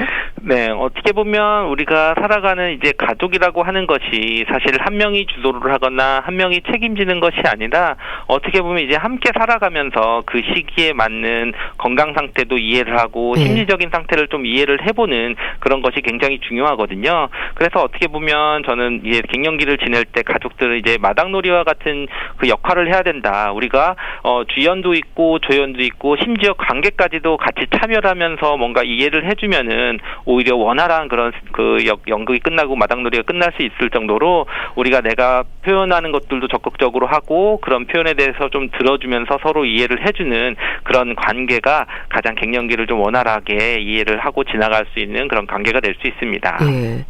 네, 어떻게 보면 우리가 살아가는 이제 가족이라고 하는 것이 사실 한 명이 주도를 하거나 한 명이 책임지는 것이 아니라 어떻게 보면 이제 함께 살아가면서 그 시기에 맞는 건강 상태도 이해를 하고 심리적인 상태를 좀 이해를 해보는 그런 것이 굉장히 중요하거든요. 그래서 어떻게 보면 저는 이제 갱년기를 지낼 때 가족들은 이제 마당놀이와 같은 그 역할을 해야 된다. 우리가 주연도 있고 조연도 있고 심지어 관객까지도 같이 참여하면서 뭔가 이해를 해주면은 오히려 원활한 그런 그 연극이 끝나고 마당놀이가 끝날 수 있을 정도로 우리가 내가 표현하는 것들도 적극적으로 하고 그런 표현에 대해서 좀 들어주면서 서로 이해를 해주는 그런 관계가 가장 갱년기를 좀 원활하게 이해를 하고 지나갈 수 있는 그런 관계가 될 수 있습니다. 예.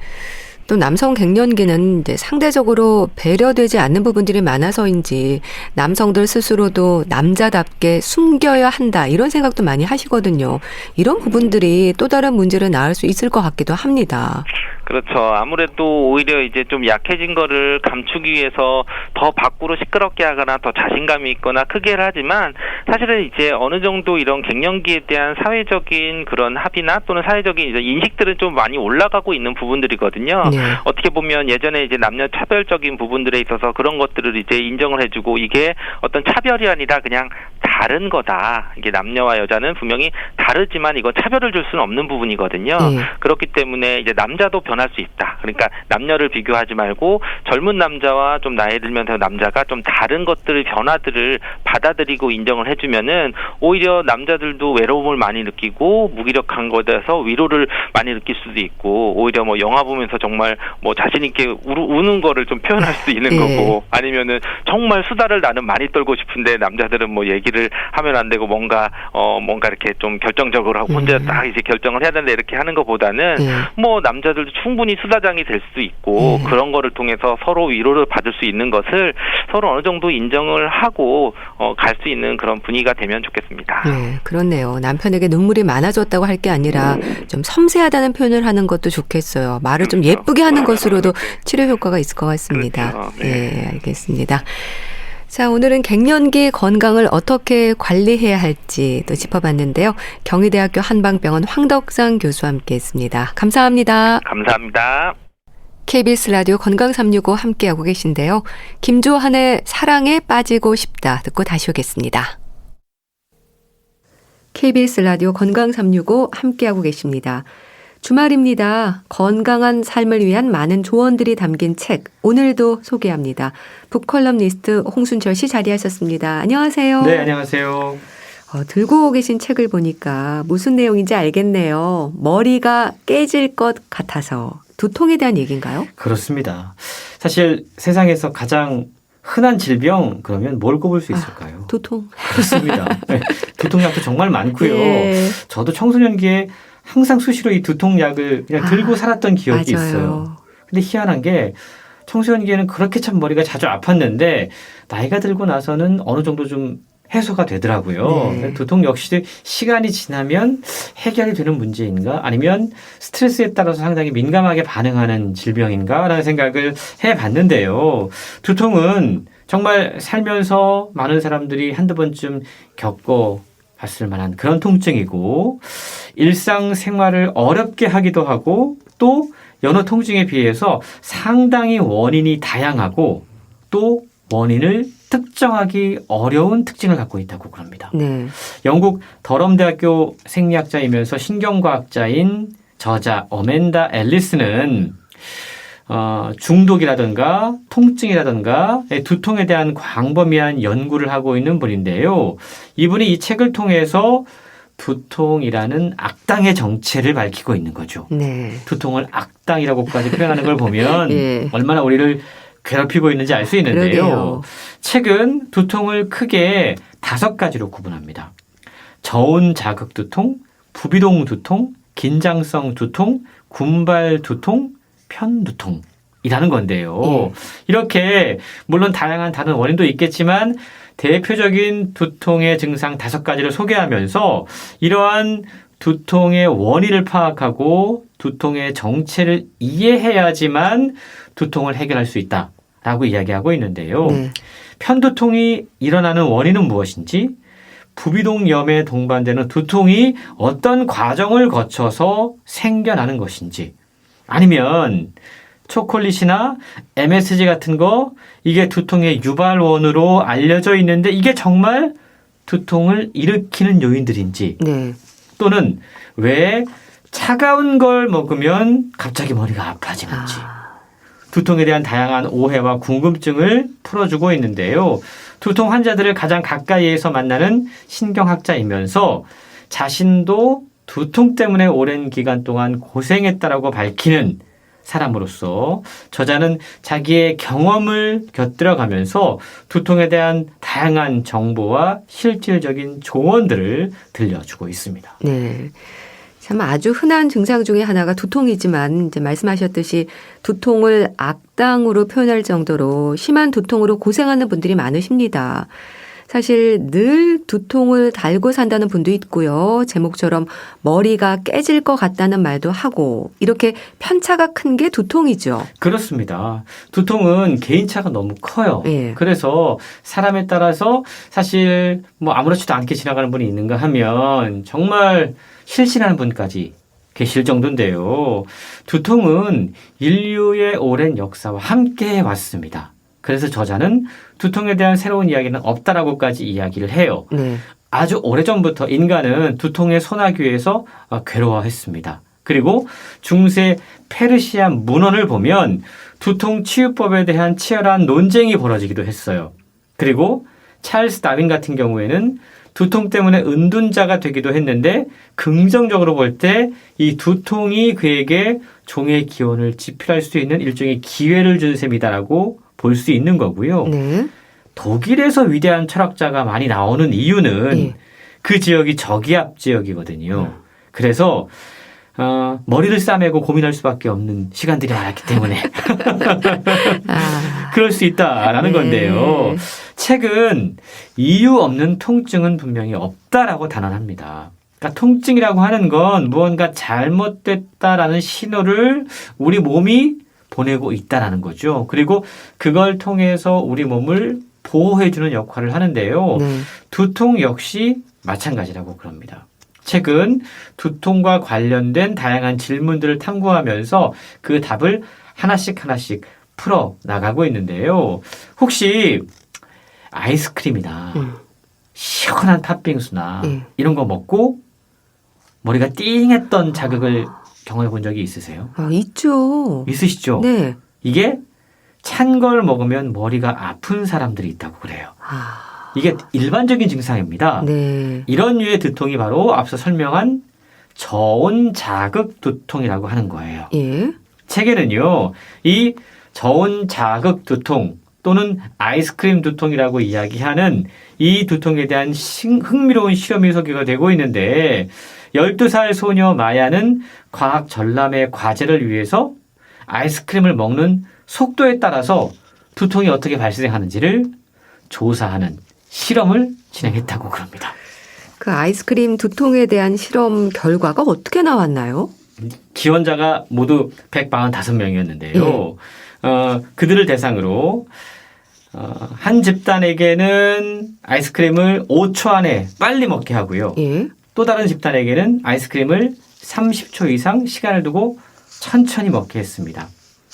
또 남성 갱년기는 이제 상대적으로 배려되지 않는 부분들이 많아서인지 남성들 스스로도 남자답게 숨겨야 한다 이런 생각도 많이 하시거든요. 이런 부분들이 또 다른 문제를 낳을 수 있을 것 같기도 합니다. 그렇죠. 아무래도 오히려 이제 좀 약해진 거를 감추기 위해서 더 밖으로 시끄럽게 하거나 더 자신감이 있거나 크게 하지만 사실은 이제 어느 정도 이런 갱년기에 대한 사회적인 그런 합의나 또는 사회적인 이제 인식들은 좀 많이 올라가고 있는 부분들이거든요. 네. 어떻게 보면 예전에 이제 남녀 차별적인 부분들에 있어서 그런 것들을 이제 인정을 해주고 이게 어떤 차별이 아니라 그냥 다른 거다. 이게 남녀와 여자는 분명히 다르지만 이건 차별을 줄 수는 없는 부분이거든요. 그렇기 때문에 이제 남자도 변할 수 있다. 그러니까 남녀를 비교하지 말고 젊은 남자와 좀 나이 들면서 남자가 좀 다른 것들을 변화들을 받아들이고 인정을 해주면은 오히려 남자들도 외로움을 많이 느끼고 무기력한 것에 대해서 위로를 많이 느낄 수도 있고 오히려 뭐 영화 보면서 정말 뭐 자신 있게 우는 거를 좀 표현할 수 있는 거고 아니면은 정말 수다를 나는 많이 떨고 싶은데 남자들은 뭐 얘기를 하면 안 되고 뭔가 이렇게 좀 결정적으로 하고 혼자 딱 이제 결정을 해야 된다 이렇게 하는 것보다는 뭐 남자들도 충분히 수다장이 될 수 있고 그런 거를 통해서 서로 위로를 받을 수 있는 것을 서로 어느 정도 인정을 하고 갈 수 있는 그런 분위기가 되면 좋겠습니다. 네, 그렇네요. 남편에게 눈물이 많아졌다고 할 게 아니라 좀 섬세하다는 표현을 하는 것도 좋겠어요. 말을 좀 예쁘게 하는 것으로도 치료 효과가 있을 것 같습니다. 그렇죠. 네, 알겠습니다. 자, 오늘은 갱년기 건강을 어떻게 관리해야 할지 또 짚어봤는데요. 경희대학교 한방병원 황덕상 교수와 함께했습니다. 감사합니다. 감사합니다. KBS 라디오 건강365 함께하고 계신데요. 김조한의 사랑에 빠지고 싶다 듣고 다시 오겠습니다. KBS 라디오 건강365 함께하고 계십니다. 주말입니다. 건강한 삶을 위한 많은 조언들이 담긴 책 오늘도 소개합니다. 북컬럼니스트 홍순철 씨 자리하셨습니다. 안녕하세요. 네, 안녕하세요. 들고 계신 책을 보니까 무슨 내용인지 알겠네요. 머리가 깨질 것 같아서 두통에 대한 얘기인가요? 그렇습니다. 사실 세상에서 가장 흔한 질병 그러면 뭘 꼽을 수 있을까요? 두통. 그렇습니다. 네, 두통약도 정말 많고요. 네. 저도 청소년기에 항상 수시로 이 두통약을 그냥 들고 살았던 기억이 맞아요. 있어요. 근데 희한한 게 청소년기에는 그렇게 참 머리가 자주 아팠는데 나이가 들고 나서는 어느 정도 좀 해소가 되더라고요. 네. 두통 역시 시간이 지나면 해결이 되는 문제인가 아니면 스트레스에 따라서 상당히 민감하게 반응하는 질병인가라는 생각을 해봤는데요. 두통은 정말 살면서 많은 사람들이 한두 번쯤 겪어봤을 만한 그런 통증이고 일상생활을 어렵게 하기도 하고 또 여러 통증에 비해서 상당히 원인이 다양하고 또 원인을 특정하기 어려운 특징을 갖고 있다고 그럽니다. 네. 영국 더럼대학교 생리학자이면서 신경과학자인 저자 어멘다 앨리스는 중독이라든가 통증이라든가 두통에 대한 광범위한 연구를 하고 있는 분인데요. 이분이 이 책을 통해서 두통이라는 악당의 정체를 밝히고 있는 거죠. 네. 두통을 악당이라고까지 표현하는 걸 보면 예. 얼마나 우리를 괴롭히고 있는지 알 수 있는데요. 그러게요. 책은 두통을 크게 5가지로 구분합니다. 저온 자극 두통, 부비동 두통, 긴장성 두통, 군발 두통, 편두통이라는 건데요. 이렇게 물론 다양한 다른 원인도 있겠지만 대표적인 두통의 증상 5가지를 소개하면서 이러한 두통의 원인을 파악하고 두통의 정체를 이해해야지만 두통을 해결할 수 있다라고 이야기하고 있는데요. 네. 편두통이 일어나는 원인은 무엇인지, 부비동염에 동반되는 두통이 어떤 과정을 거쳐서 생겨나는 것인지, 아니면 초콜릿이나 MSG 같은 거, 이게 두통의 유발원으로 알려져 있는데 이게 정말 두통을 일으키는 요인들인지, 네. 또는 왜 차가운 걸 먹으면 갑자기 머리가 아파지는지, 두통에 대한 다양한 오해와 궁금증을 풀어주고 있는데요. 두통 환자들을 가장 가까이에서 만나는 신경학자이면서 자신도 두통 때문에 오랜 기간 동안 고생했다라고 밝히는 사람으로서 저자는 자기의 경험을 곁들여가면서 두통에 대한 다양한 정보와 실질적인 조언들을 들려주고 있습니다. 네. 참 아주 흔한 증상 중에 하나가 두통이지만 이제 말씀하셨듯이 두통을 악당으로 표현할 정도로 심한 두통으로 고생하는 분들이 많으십니다. 사실 늘 두통을 달고 산다는 분도 있고요. 제목처럼 머리가 깨질 것 같다는 말도 하고 이렇게 편차가 큰 게 두통이죠. 그렇습니다. 두통은 개인차가 너무 커요. 예. 그래서 사람에 따라서 사실 뭐 아무렇지도 않게 지나가는 분이 있는가 하면 정말 실신하는 분까지 계실 정도인데요. 두통은 인류의 오랜 역사와 함께 왔습니다. 그래서 저자는 두통에 대한 새로운 이야기는 없다라고까지 이야기를 해요. 네. 아주 오래전부터 인간은 두통에 소나기 위해서 괴로워했습니다. 그리고 중세 페르시아 문헌을 보면 두통 치유법에 대한 치열한 논쟁이 벌어지기도 했어요. 그리고 찰스 다윈 같은 경우에는 두통 때문에 은둔자가 되기도 했는데 긍정적으로 볼 때 이 두통이 그에게 종의 기원을 지필할 수 있는 일종의 기회를 준 셈이다라고 볼 수 있는 거고요. 네. 독일에서 위대한 철학자가 많이 나오는 이유는 예. 그 지역이 저기압 지역이거든요. 그래서 머리를 싸매고 고민할 수밖에 없는 시간들이 많았기 때문에 그럴 수 있다라는 네. 건데요. 책은 이유 없는 통증은 분명히 없다라고 단언합니다. 그러니까 통증이라고 하는 건 무언가 잘못됐다라는 신호를 우리 몸이 보내고 있다라는 거죠. 그리고 그걸 통해서 우리 몸을 보호해주는 역할을 하는데요. 네. 두통 역시 마찬가지라고 그럽니다. 책은 두통과 관련된 다양한 질문들을 탐구하면서 그 답을 하나씩 풀어 나가고 있는데요. 혹시 아이스크림이나 시원한 팥빙수나 예. 이런 거 먹고 머리가 띵했던 자극을 경험해 본 적이 있으세요? 있죠. 있으시죠? 네. 이게 찬 걸 먹으면 머리가 아픈 사람들이 있다고 그래요. 이게 일반적인 증상입니다. 네. 이런 류의 두통이 바로 앞서 설명한 저온 자극 두통이라고 하는 거예요. 예. 책에는요, 이 저온 자극 두통 또는 아이스크림 두통이라고 이야기하는 이 두통에 대한 흥미로운 실험이 소개가 되고 있는데 12살 소녀 마야는 과학 전람회 과제를 위해서 아이스크림을 먹는 속도에 따라서 두통이 어떻게 발생하는지를 조사하는 실험을 진행했다고 그럽니다. 그 아이스크림 두통에 대한 실험 결과가 어떻게 나왔나요? 지원자가 모두 145명이었는데요. 그들을 대상으로 한 집단에게는 아이스크림을 5초 안에 빨리 먹게 하고요. 예. 또 다른 집단에게는 아이스크림을 30초 이상 시간을 두고 천천히 먹게 했습니다.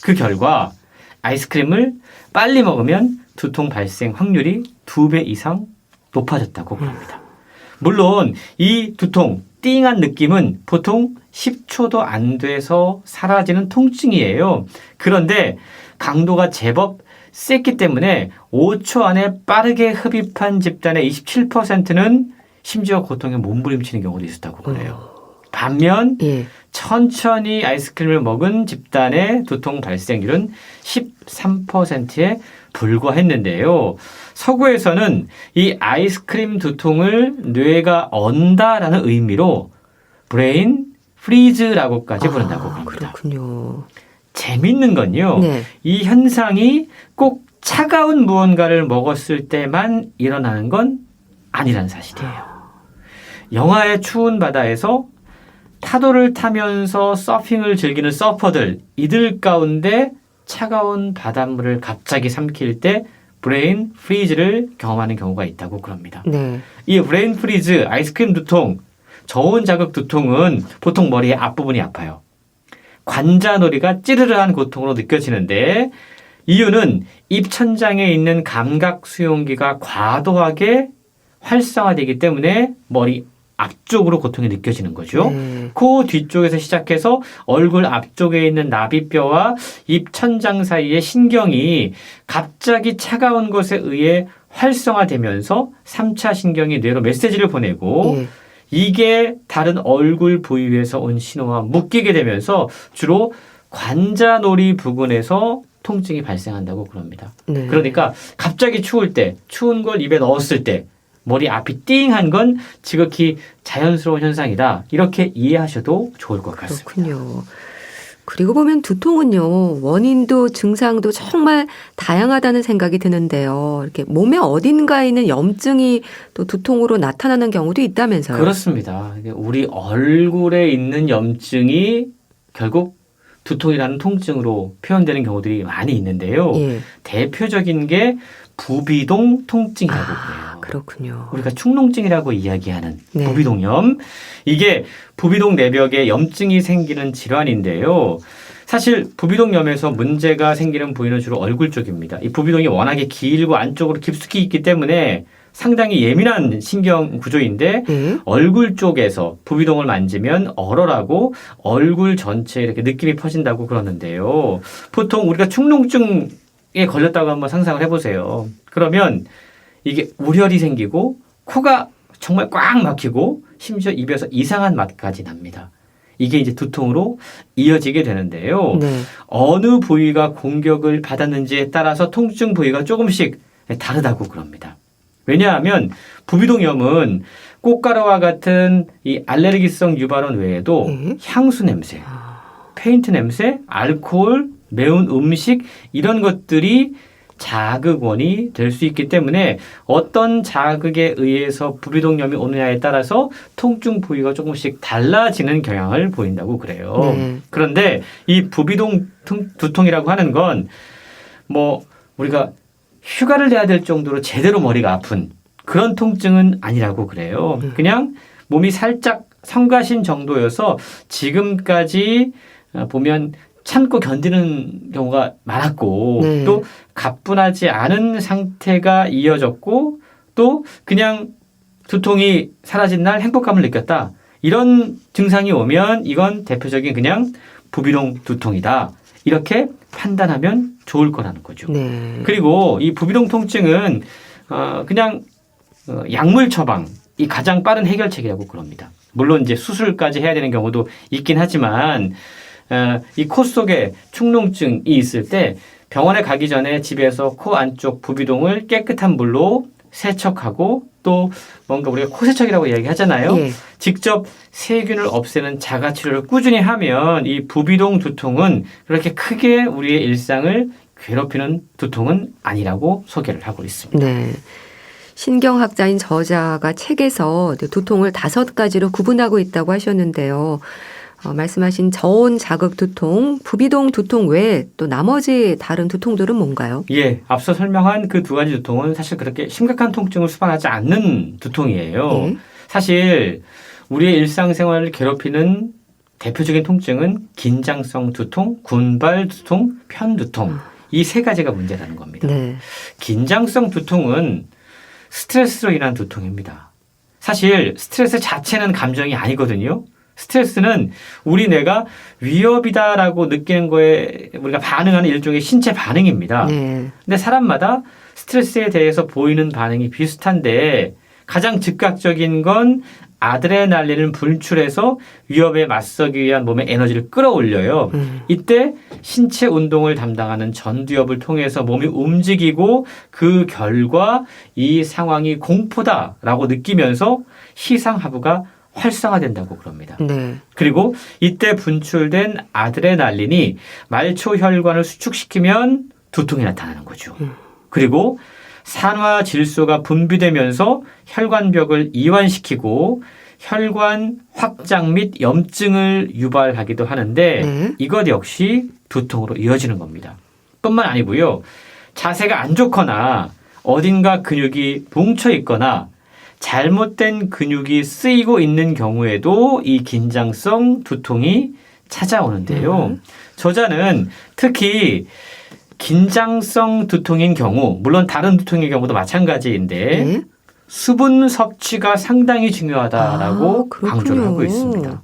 그 결과 아이스크림을 빨리 먹으면 두통 발생 확률이 2배 이상 높아졌다고 합니다. 물론 이 두통, 띵한 느낌은 보통 10초도 안 돼서 사라지는 통증이에요. 그런데 강도가 제법 셌기 때문에 5초 안에 빠르게 흡입한 집단의 27%는 심지어 고통에 몸부림치는 경우도 있었다고 그래요. 반면 예. 천천히 아이스크림을 먹은 집단의 두통 발생률은 13%에 불과했는데요. 서구에서는 이 아이스크림 두통을 뇌가 언다라는 의미로 브레인 프리즈라고까지 부른다고 합니다. 그렇군요. 재밌는 건요. 네. 이 현상이 꼭 차가운 무언가를 먹었을 때만 일어나는 건 아니라는 사실이에요. 영하의 추운 바다에서 파도를 타면서 서핑을 즐기는 서퍼들, 이들 가운데 차가운 바닷물을 갑자기 삼킬 때 브레인 프리즈를 경험하는 경우가 있다고 그럽니다. 네. 이 브레인 프리즈, 아이스크림 두통, 저온 자극 두통은 보통 머리의 앞부분이 아파요. 관자놀이가 찌르르한 고통으로 느껴지는데 이유는 입천장에 있는 감각 수용기가 과도하게 활성화되기 때문에 머리 앞쪽으로 고통이 느껴지는 거죠. 네. 코 뒤쪽에서 시작해서 얼굴 앞쪽에 있는 나비뼈와 입천장 사이의 신경이 갑자기 차가운 것에 의해 활성화되면서 3차 신경이 뇌로 메시지를 보내고 예. 이게 다른 얼굴 부위에서 온 신호와 묶이게 되면서 주로 관자놀이 부근에서 통증이 발생한다고 그럽니다. 네. 그러니까 갑자기 추울 때, 추운 걸 입에 넣었을 때 머리 앞이 띵한 건 지극히 자연스러운 현상이다. 이렇게 이해하셔도 좋을 것 같습니다. 그렇군요. 그리고 보면 두통은요, 원인도 증상도 정말 다양하다는 생각이 드는데요. 이렇게 몸의 어딘가에 있는 염증이 또 두통으로 나타나는 경우도 있다면서요. 그렇습니다. 우리 얼굴에 있는 염증이 결국 두통이라는 통증으로 표현되는 경우들이 많이 있는데요. 예. 대표적인 게 부비동 통증이라고 그래요. 그렇군요. 우리가 축농증이라고 이야기하는 네. 부비동염. 이게 부비동 내벽에 염증이 생기는 질환인데요. 사실 부비동염에서 문제가 생기는 부위는 주로 얼굴 쪽입니다. 이 부비동이 워낙에 길고 안쪽으로 깊숙이 있기 때문에 상당히 예민한 신경 구조인데 예. 얼굴 쪽에서 부비동을 만지면 얼얼하고 얼굴 전체에 이렇게 느낌이 퍼진다고 그러는데요. 보통 우리가 축농증에 걸렸다고 한번 상상을 해보세요. 그러면 이게 우열이 생기고 코가 정말 꽉 막히고 심지어 입에서 이상한 맛까지 납니다. 이게 이제 두통으로 이어지게 되는데요. 네. 어느 부위가 공격을 받았는지에 따라서 통증 부위가 조금씩 다르다고 그럽니다. 왜냐하면 부비동염은 꽃가루와 같은 이 알레르기성 유발원 외에도 향수 냄새, 페인트 냄새, 알코올, 매운 음식 이런 것들이 자극원이 될 수 있기 때문에 어떤 자극에 의해서 부비동염이 오느냐에 따라서 통증 부위가 조금씩 달라지는 경향을 보인다고 그래요. 네. 그런데 이 부비동 두통이라고 하는 건 뭐 우리가 휴가를 내야 될 정도로 제대로 머리가 아픈 그런 통증은 아니라고 그래요. 그냥 몸이 살짝 성가신 정도여서 지금까지 보면 참고 견디는 경우가 많았고 네. 또 가뿐하지 않은 상태가 이어졌고 또 그냥 두통이 사라진 날 행복감을 느꼈다. 이런 증상이 오면 이건 대표적인 그냥 부비동 두통이다. 이렇게 판단하면 좋을 거라는 거죠. 네. 그리고 이 부비동 통증은 그냥 약물 처방이 가장 빠른 해결책이라고 그럽니다. 물론 이제 수술까지 해야 되는 경우도 있긴 하지만 이 코 속에 축농증이 있을 때 병원에 가기 전에 집에서 코 안쪽 부비동을 깨끗한 물로 세척하고 또 뭔가 우리가 코세척이라고 이야기하잖아요. 예. 직접 세균을 없애는 자가치료를 꾸준히 하면 이 부비동 두통은 그렇게 크게 우리의 일상을 괴롭히는 두통은 아니라고 소개를 하고 있습니다. 네. 신경학자인 저자가 책에서 두통을 5가지로 구분하고 있다고 하셨는데요. 말씀하신 저온 자극 두통, 부비동 두통 외에 또 나머지 다른 두통들은 뭔가요? 예, 앞서 설명한 그 2가지 두통은 사실 그렇게 심각한 통증을 수반하지 않는 두통이에요. 예. 사실 우리의 일상생활을 괴롭히는 대표적인 통증은 긴장성 두통, 군발 두통, 편두통 이 3가지가 문제라는 겁니다. 네. 긴장성 두통은 스트레스로 인한 두통입니다. 사실 스트레스 자체는 감정이 아니거든요. 스트레스는 우리 뇌가 위협이다라고 느끼는 거에 우리가 반응하는 일종의 신체 반응입니다. 네. 근데 사람마다 스트레스에 대해서 보이는 반응이 비슷한데 가장 즉각적인 건 아드레날린을 분출해서 위협에 맞서기 위한 몸의 에너지를 끌어올려요. 이때 신체 운동을 담당하는 전두엽을 통해서 몸이 움직이고 그 결과 이 상황이 공포다라고 느끼면서 시상하부가 활성화된다고 그럽니다. 네. 그리고 이때 분출된 아드레날린이 말초 혈관을 수축시키면 두통이 나타나는 거죠. 그리고 산화 질소가 분비되면서 혈관벽을 이완시키고 혈관 확장 및 염증을 유발하기도 하는데 네. 이것 역시 두통으로 이어지는 겁니다. 뿐만 아니고요. 자세가 안 좋거나 어딘가 근육이 뭉쳐 있거나 잘못된 근육이 쓰이고 있는 경우에도 이 긴장성 두통이 찾아오는데요. 저자는 특히 긴장성 두통인 경우, 물론 다른 두통의 경우도 마찬가지인데 네. 수분 섭취가 상당히 중요하다라고 그렇군요. 강조를 하고 있습니다.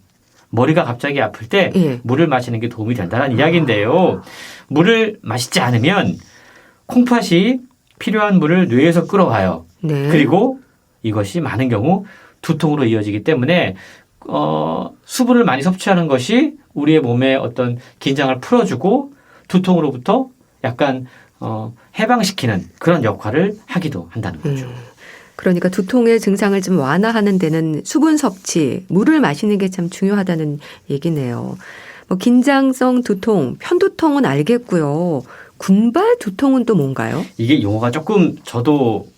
머리가 갑자기 아플 때 예. 물을 마시는 게 도움이 된다는 이야기인데요. 물을 마시지 않으면 콩팥이 필요한 물을 뇌에서 끌어와요. 네. 그리고 이것이 많은 경우 두통으로 이어지기 때문에 수분을 많이 섭취하는 것이 우리의 몸의 어떤 긴장을 풀어주고 두통으로부터 약간 해방시키는 그런 역할을 하기도 한다는 거죠. 그러니까 두통의 증상을 좀 완화하는 데는 수분 섭취, 물을 마시는 게 참 중요하다는 얘기네요. 뭐 긴장성 두통, 편두통은 알겠고요. 군발 두통은 또 뭔가요? 이게 용어가 조금 저도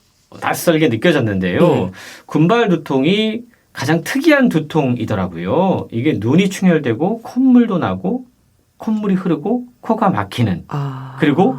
낯설게 느껴졌는데요. 네. 군발 두통이 가장 특이한 두통이더라고요. 이게 눈이 충혈되고 콧물도 나고 콧물이 흐르고 코가 막히는 그리고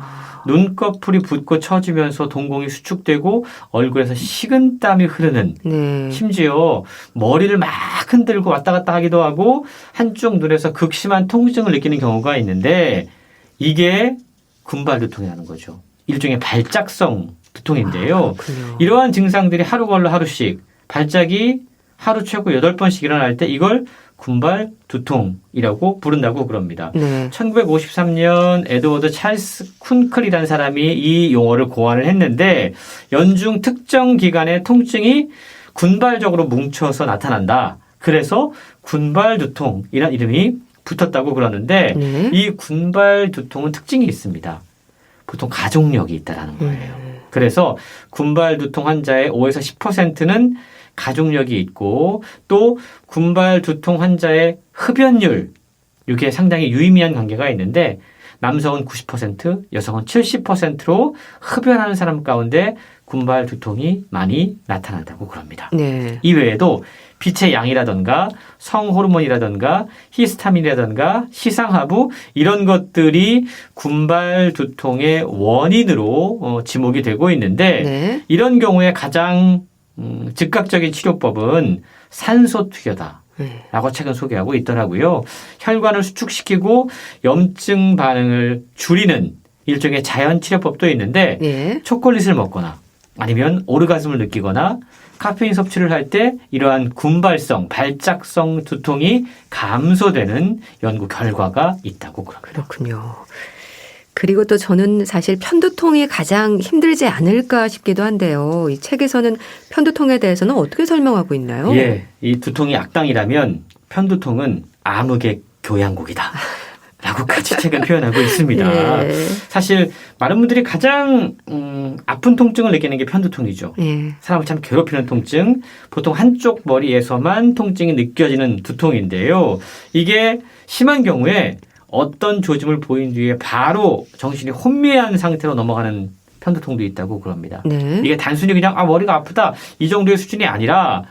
눈꺼풀이 붓고 처지면서 동공이 수축되고 얼굴에서 식은땀이 흐르는 네. 심지어 머리를 막 흔들고 왔다 갔다 하기도 하고 한쪽 눈에서 극심한 통증을 느끼는 경우가 있는데 이게 군발 두통이라는 거죠. 일종의 발작성 두통인데요. 그렇군요. 이러한 증상들이 하루 걸러 하루씩 발작이 하루 최고 8번씩 일어날 때 이걸 군발 두통이라고 부른다고 그럽니다. 네. 1953년 에드워드 찰스 쿤클이라는 사람이 이 용어를 고안을 했는데 연중 특정 기간의 통증이 군발적으로 뭉쳐서 나타난다. 그래서 군발 두통이라는 이름이 붙었다고 그러는데 네. 이 군발 두통은 특징이 있습니다. 보통 가족력이 있다라는 거예요. 그래서 군발 두통 환자의 5에서 10%는 가족력이 있고 또 군발 두통 환자의 흡연율 이게 상당히 유의미한 관계가 있는데 남성은 90%, 여성은 70%로 흡연하는 사람 가운데 군발 두통이 많이 나타난다고 그럽니다. 네. 이외에도 빛의 양이라든가 성호르몬이라든가 히스타민이라든가 시상하부 이런 것들이 군발 두통의 원인으로 지목이 되고 있는데 네. 이런 경우에 가장 즉각적인 치료법은 산소 투여다. 라고 최근 소개하고 있더라고요. 혈관을 수축시키고 염증 반응을 줄이는 일종의 자연 치료법도 있는데 네. 초콜릿을 먹거나 아니면 오르가즘을 느끼거나 카페인 섭취를 할 때 이러한 군발성, 발작성 두통이 감소되는 연구 결과가 있다고 그럽니다. 그렇군요. 그리고 또 저는 사실 편두통이 가장 힘들지 않을까 싶기도 한데요. 이 책에서는 편두통에 대해서는 어떻게 설명하고 있나요? 예, 이 두통이 악당이라면 편두통은 암흑의 교양곡이다. 라고까지 책은 표현하고 있습니다. 예. 사실 많은 분들이 가장 아픈 통증을 느끼는 게 편두통이죠. 예. 사람을 참 괴롭히는 통증, 보통 한쪽 머리에서만 통증이 느껴지는 두통인데요. 이게 심한 경우에 어떤 조짐을 보인 뒤에 바로 정신이 혼미한 상태로 넘어가는 편두통도 있다고 그럽니다. 네. 이게 단순히 그냥 머리가 아프다 이 정도의 수준이 아니라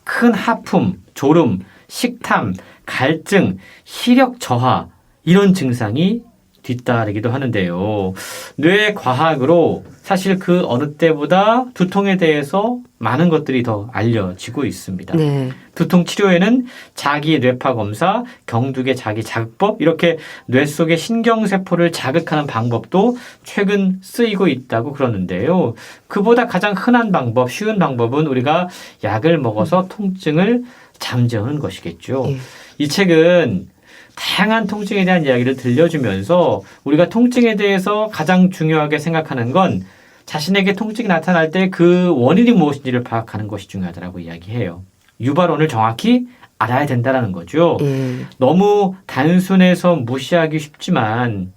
큰 하품, 졸음, 식탐, 갈증, 시력 저하 이런 증상이 뒤따르기도 하는데요. 뇌 과학으로 사실 그 어느 때보다 두통에 대해서 많은 것들이 더 알려지고 있습니다. 네. 두통 치료에는 자기 뇌파 검사, 경두계 자기 자극법 이렇게 뇌 속의 신경세포를 자극하는 방법도 최근 쓰이고 있다고 그러는데요. 그보다 가장 흔한 방법, 쉬운 방법은 우리가 약을 먹어서 통증을 잠재우는 것이겠죠. 예. 이 책은 다양한 통증에 대한 이야기를 들려주면서 우리가 통증에 대해서 가장 중요하게 생각하는 건 자신에게 통증이 나타날 때 그 원인이 무엇인지를 파악하는 것이 중요하다고 이야기해요. 유발원을 정확히 알아야 된다는 거죠. 예. 너무 단순해서 무시하기 쉽지만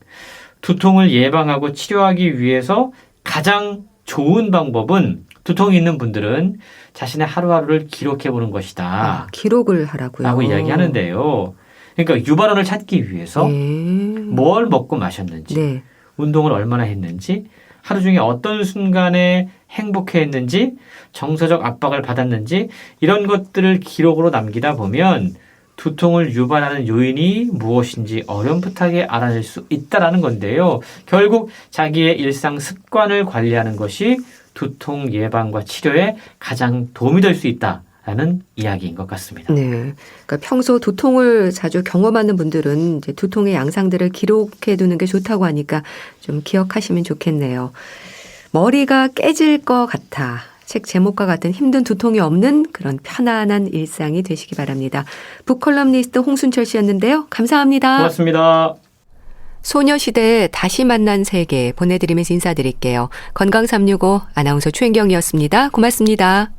두통을 예방하고 치료하기 위해서 가장 좋은 방법은 두통이 있는 분들은 자신의 하루하루를 기록해보는 것이다. 기록을 하라고요. 라고 이야기하는데요. 그러니까 유발원을 찾기 위해서 뭘 먹고 마셨는지, 네. 운동을 얼마나 했는지, 하루 중에 어떤 순간에 행복해했는지, 정서적 압박을 받았는지 이런 것들을 기록으로 남기다 보면 두통을 유발하는 요인이 무엇인지 어렴풋하게 알아낼 수 있다라는 건데요. 결국 자기의 일상 습관을 관리하는 것이 두통 예방과 치료에 가장 도움이 될 수 있다라는 이야기인 것 같습니다. 네. 그러니까 평소 두통을 자주 경험하는 분들은 이제 두통의 양상들을 기록해 두는 게 좋다고 하니까 좀 기억하시면 좋겠네요. 머리가 깨질 것 같아. 책 제목과 같은 힘든 두통이 없는 그런 편안한 일상이 되시기 바랍니다. 북컬럼니스트 홍순철 씨였는데요. 감사합니다. 고맙습니다. 소녀시대의 다시 만난 세계 보내드리면서 인사드릴게요. 건강365 아나운서 최인경이었습니다. 고맙습니다.